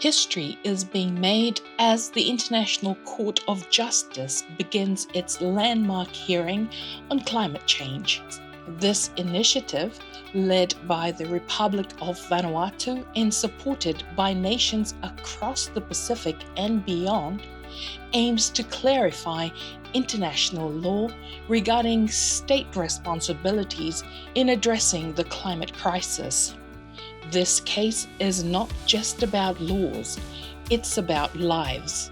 History is being made as the International Court of Justice begins its landmark hearing on climate change. This initiative, led by the Republic of Vanuatu and supported by nations across the Pacific and beyond, aims to clarify international law regarding state responsibilities in addressing the climate crisis. This case is not just about laws, it's about lives.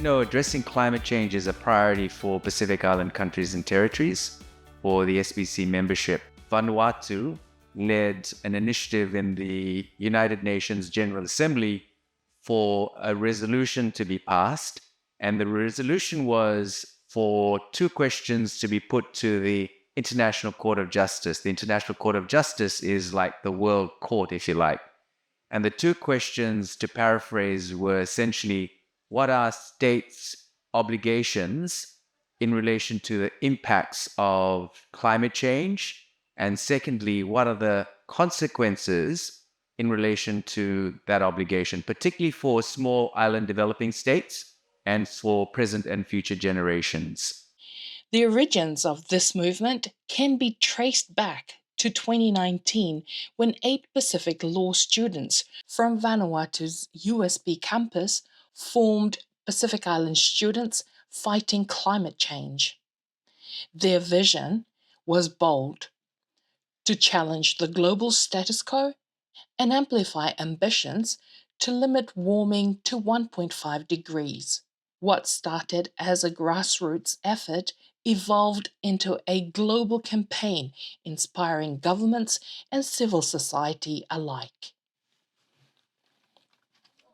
Addressing climate change is a priority for Pacific Island countries and territories for the SPC membership. Vanuatu led an initiative in the United Nations General Assembly for a resolution to be passed, and the resolution was for two questions to be put to the International Court of Justice. The International Court of Justice is like the world court, if you like. And the two questions, to paraphrase, were essentially, what are states' obligations in relation to the impacts of climate change? And secondly, what are the consequences in relation to that obligation, particularly for small island developing states and for present and future generations? The origins of this movement can be traced back to 2019 when 8 Pacific law students from Vanuatu's USB campus formed Pacific Island Students Fighting Climate Change. Their vision was bold: to challenge the global status quo and amplify ambitions to limit warming to 1.5 degrees. What started as a grassroots effort evolved into a global campaign inspiring governments and civil society alike.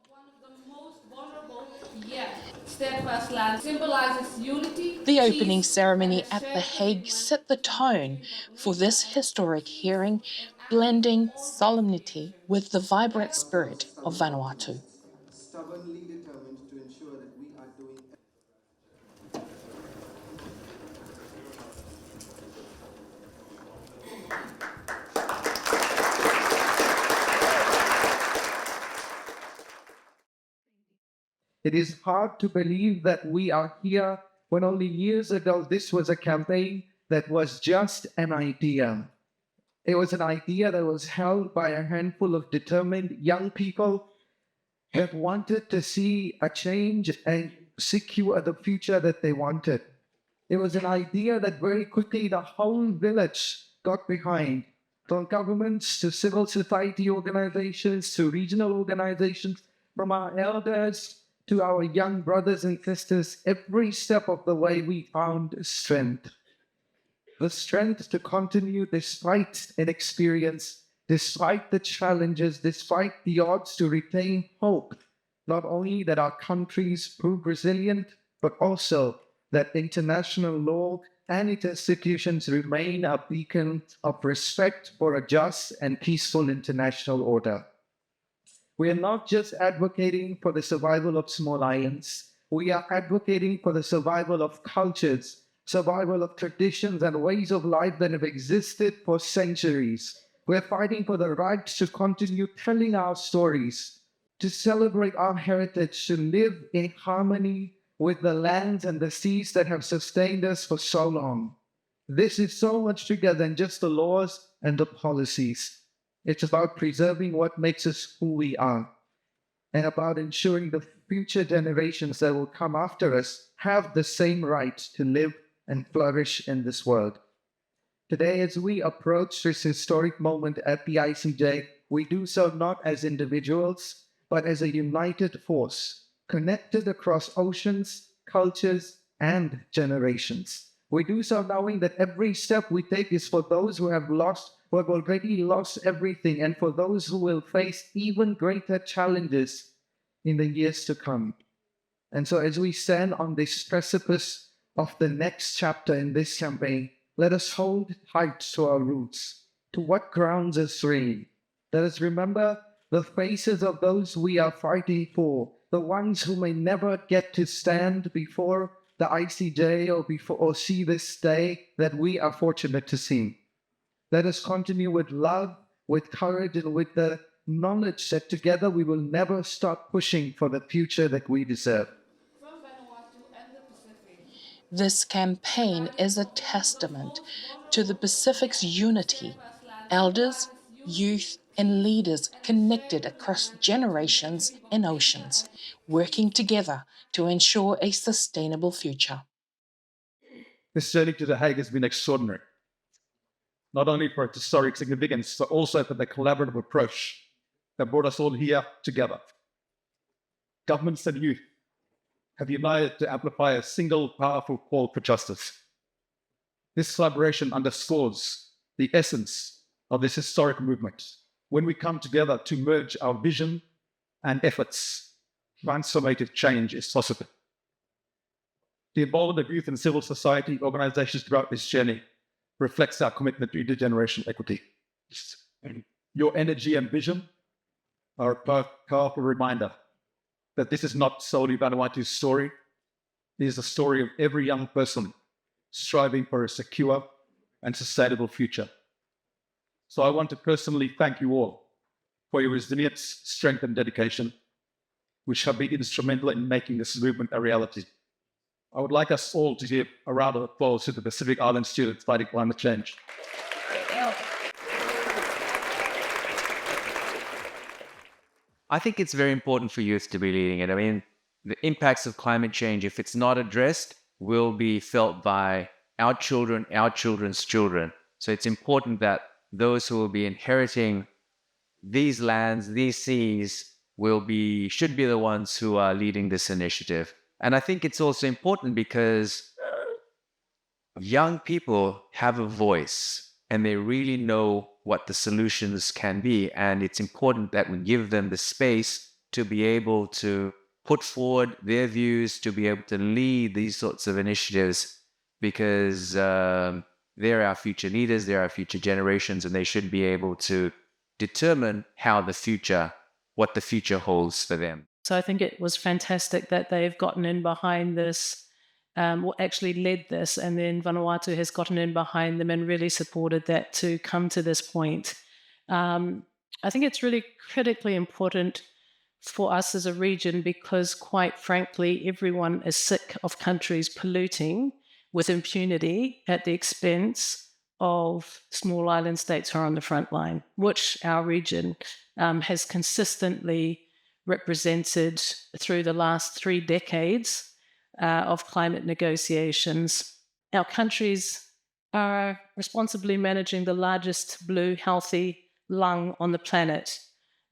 One of the most vulnerable yet steadfast lands symbolizes unity. The opening peace, ceremony and a at The shared Hague commitment set the to tone contributing to for uplift this historic hearing, blending solemnity with the vibrant of those spirit of stubborn Vanuatu. optimists, stubbornly determined to ensure that we are doing. It is hard to believe that we are here when only years ago this was a campaign that was just an idea. It was an idea that was held by a handful of determined young people that wanted to see a change and secure the future that they wanted. It was an idea that very quickly the whole village got behind, from governments to civil society organizations to regional organizations, from our elders to our young brothers and sisters. Every step of the way we found strength. The strength to continue despite inexperience, despite the challenges, despite the odds, to retain hope, not only that our countries prove resilient, but also that international law and its institutions remain a beacon of respect for a just and peaceful international order. We are not just advocating for the survival of small islands. We are advocating for the survival of cultures, survival of traditions and ways of life that have existed for centuries. We're fighting for the right to continue telling our stories, to celebrate our heritage, to live in harmony with the lands and the seas that have sustained us for so long. This is so much bigger than just the laws and the policies. It's about preserving what makes us who we are, and about ensuring the future generations that will come after us have the same right to live and flourish in this world. Today, as we approach this historic moment at the ICJ, we do so not as individuals, but as a united force, connected across oceans, cultures, and generations. We do so knowing that every step we take is for those who have already lost everything, and for those who will face even greater challenges in the years to come. And so as we stand on this precipice of the next chapter in this campaign, let us hold tight to our roots, to what grounds us free. Let us remember the faces of those we are fighting for, the ones who may never get to stand before the ICJ or see this day that we are fortunate to see. Let us continue with love, with courage, and with the knowledge that together we will never stop pushing for the future that we deserve. from Vanuatu and the Pacific. This campaign is a testament to the Pacific's unity. Elders, youth, and leaders connected across generations and oceans, working together to ensure a sustainable future. This journey to The Hague has been extraordinary, not only for its historic significance, but also for the collaborative approach that brought us all here together. Governments and youth have united to amplify a single powerful call for justice. This collaboration underscores the essence of this historic movement. When we come together to merge our vision and efforts, transformative change is possible. The involvement of youth and civil society organizations throughout this journey reflects our commitment to intergenerational equity. Your energy and vision are a powerful reminder that this is not solely Vanuatu's story. It is the story of every young person striving for a secure and sustainable future. So I want to personally thank you all for your resilience, strength, and dedication, which have been instrumental in making this movement a reality. I would like us all to give a round of applause to the Pacific Island students fighting climate change. I think it's very important for youth to be leading it. I mean, the impacts of climate change, if it's not addressed, will be felt by our children, our children's children. So it's important that those who will be inheriting these lands, these seas, should be the ones who are leading this initiative. And I think it's also important because young people have a voice and they really know what the solutions can be. And it's important that we give them the space to be able to put forward their views, to be able to lead these sorts of initiatives, because they're our future leaders, they're our future generations, and they should be able to determine what the future holds for them. So I think it was fantastic that they've gotten in behind this, or actually led this, and then Vanuatu has gotten in behind them and really supported that to come to this point. I think it's really critically important for us as a region because, quite frankly, everyone is sick of countries polluting with impunity at the expense of small island states who are on the front line, which our region has consistently represented through the last 3 decades of climate negotiations. Our countries are responsibly managing the largest blue healthy lung on the planet.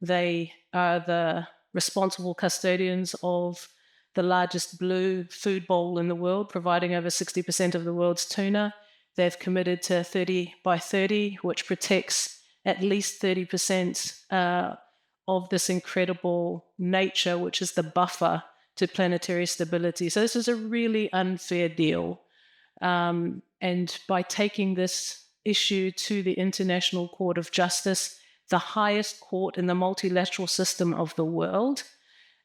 They are the responsible custodians of the largest blue food bowl in the world, providing over 60% of the world's tuna. They've committed to 30 by 30, which protects at least 30% of this incredible nature, which is the buffer to planetary stability. So this is a really unfair deal. And by taking this issue to the International Court of Justice, the highest court in the multilateral system of the world,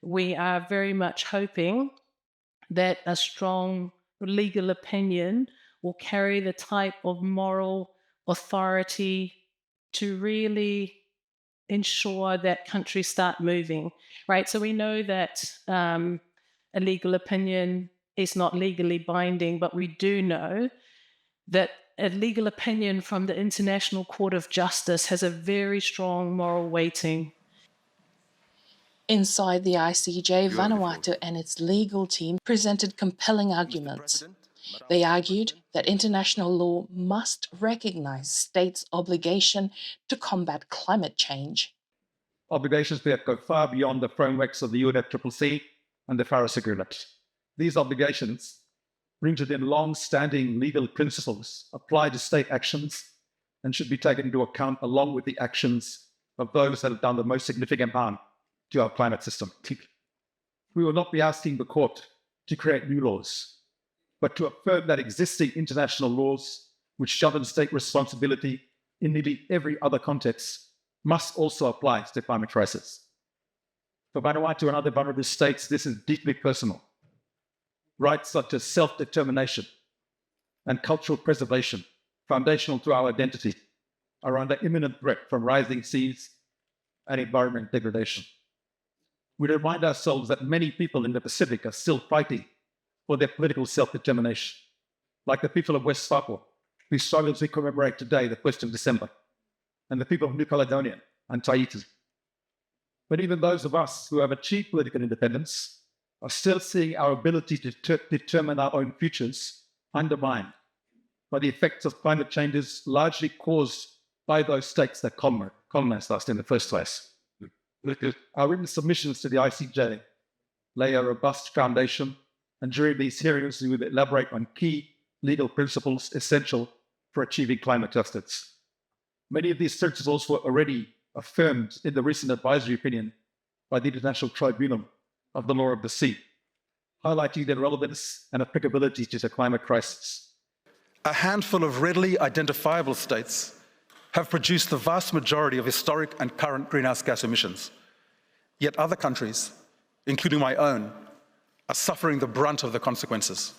we are very much hoping that a strong legal opinion will carry the type of moral authority to really ensure that countries start moving, right? So we know that a legal opinion is not legally binding, but we do know that a legal opinion from the International Court of Justice has a very strong moral weighting. Inside the ICJ, Vanuatu and its legal team presented compelling arguments. They argued that international law must recognize states' obligation to combat climate change. Obligations that go far beyond the frameworks of the UNFCCC and the Paris Agreement. These obligations, rooted in long-standing legal principles, apply to state actions and should be taken into account along with the actions of those that have done the most significant harm to our climate system. We will not be asking the court to create new laws, but to affirm that existing international laws which govern state responsibility in nearly every other context must also apply to the climate crisis. For Vanuatu and other vulnerable states, this is deeply personal. Rights such as self-determination and cultural preservation, foundational to our identity, are under imminent threat from rising seas, and environment degradation. We remind ourselves that many people in the Pacific are still fighting for their political self-determination, like the people of West Papua, whose struggles we commemorate today, the 1st of December, and the people of New Caledonia and Tahiti. But even those of us who have achieved political independence are still seeing our ability to determine our own futures undermined by the effects of climate changes largely caused by those states that colonized us in the first place. Our written submissions to the ICJ lay a robust foundation, and during these hearings we will elaborate on key legal principles essential for achieving climate justice. Many of these principles were already affirmed in the recent advisory opinion by the International Tribunal of the Law of the Sea, highlighting their relevance and applicability to the climate crisis. A handful of readily identifiable states have produced the vast majority of historic and current greenhouse gas emissions. Yet other countries, including my own, are suffering the brunt of the consequences.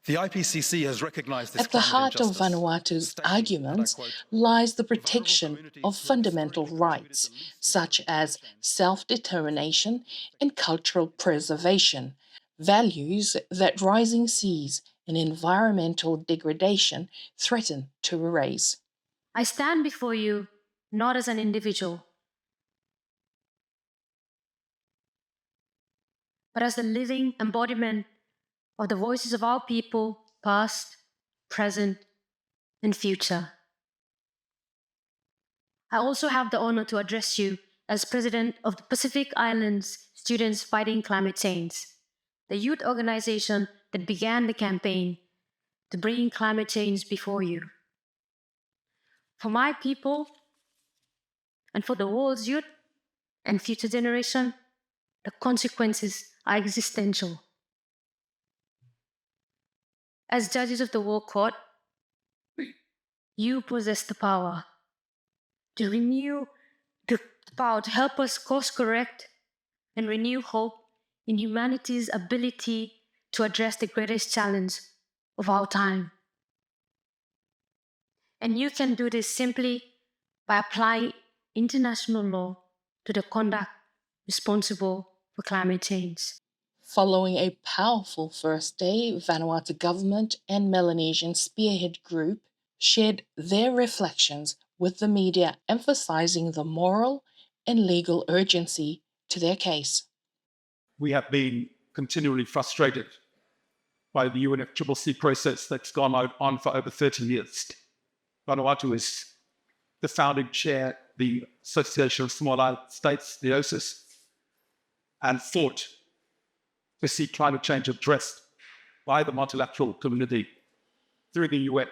The IPCC has recognized this. At the heart of injustice, Vanuatu's stating, arguments and I quote, lies the "Vulnerable protection communities of who fundamental historically rights, included the such as self-determination and cultural preservation, values that rising seas and environmental degradation threaten to erase." I stand before you not as an individual, but as the living embodiment of the voices of our people, past, present, and future. I also have the honor to address you as president of the Pacific Islands Students Fighting Climate Change, the youth organization that began the campaign to bring climate change before you. For my people, and for the world's youth and future generation, the consequences are existential. As judges of the World Court, you possess the power to help us course correct and renew hope in humanity's ability to address the greatest challenge of our time. And you can do this simply by applying international law to the conduct responsible for climate change. Following a powerful first day, Vanuatu government and Melanesian Spearhead Group shared their reflections with the media, emphasizing the moral and legal urgency to their case. We have been continually frustrated by the UNFCCC process that's gone on for over 30 years. Vanuatu is the founding chair, the Association of Small Island States, the OSIS, and fought to see climate change addressed by the multilateral community through the UN,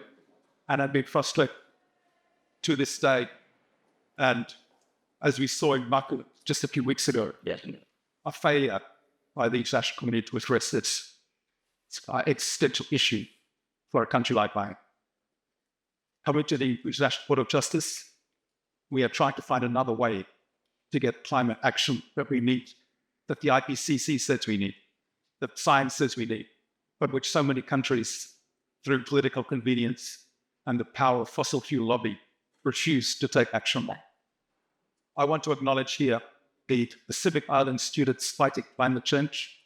and have been frustrated to this day. And as we saw in Maka just a few weeks ago, a failure by the international community to address this existential issue for a country like mine. Coming to the International Court of Justice, we are trying to find another way to get climate action that we need, that the IPCC says we need, that science says we need, but which so many countries, through political convenience and the power of fossil fuel lobby, refuse to take action on. I want to acknowledge here the Pacific Island students fighting climate change,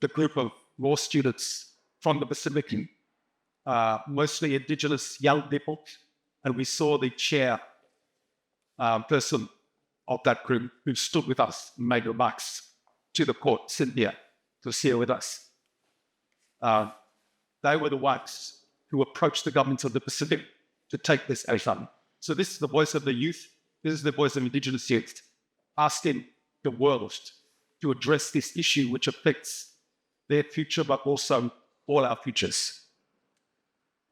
the group of law students from the Pacific, mostly Indigenous young people, and we saw the chair person of that group who stood with us and made remarks to the court, Cynthia, was here with us. They were the ones who approached the governments of the Pacific to take this action. So this is the voice of the youth, this is the voice of Indigenous youth, asking the world to address this issue which affects their future, but also all our futures.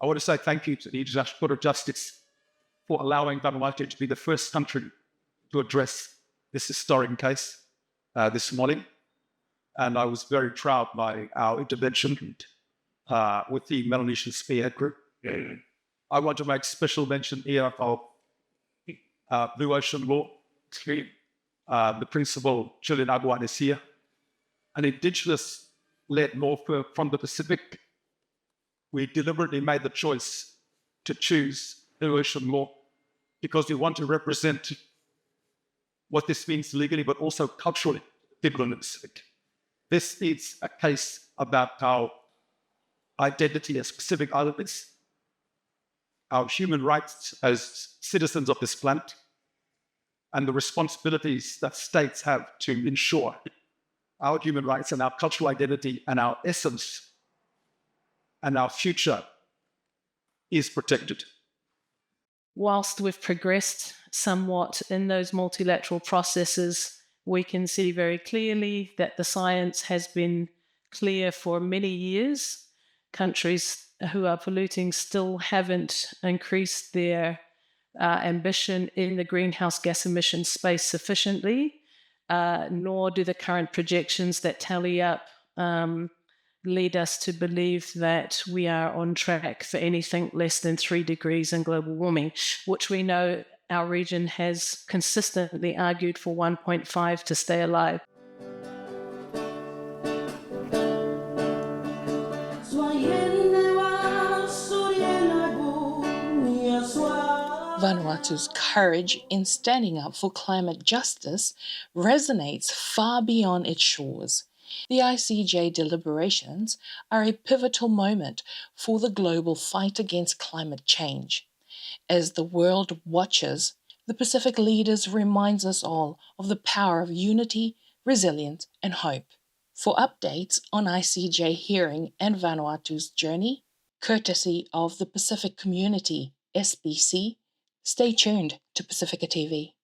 I want to say thank you to the International Court of Justice for allowing Vanuatu to be the first country to address this historic case this morning. And I was very proud by our intervention with the Melanesian Spearhead Group. I want to make special mention here of Blue Ocean Law. The principal, Julian Aguan, is here. An Indigenous-led law firm from the Pacific. We deliberately made the choice to choose Blue Ocean Law because we want to represent what this means legally, but also culturally, people in the Pacific. This is a case about our identity as Pacific Islanders, our human rights as citizens of this planet, and the responsibilities that states have to ensure our human rights and our cultural identity and our essence and our future is protected. Whilst we've progressed somewhat in those multilateral processes, we can see very clearly that the science has been clear for many years. Countries who are polluting still haven't increased their ambition in the greenhouse gas emission space sufficiently, nor do the current projections that tally up lead us to believe that we are on track for anything less than 3 degrees in global warming, which we know our region has consistently argued for 1.5 to stay alive. Vanuatu's courage in standing up for climate justice resonates far beyond its shores. The ICJ deliberations are a pivotal moment for the global fight against climate change. As the world watches, the Pacific leaders reminds us all of the power of unity, resilience, and hope. For updates on ICJ hearing and Vanuatu's journey, courtesy of the Pacific Community, SPC, stay tuned to Pacifica TV.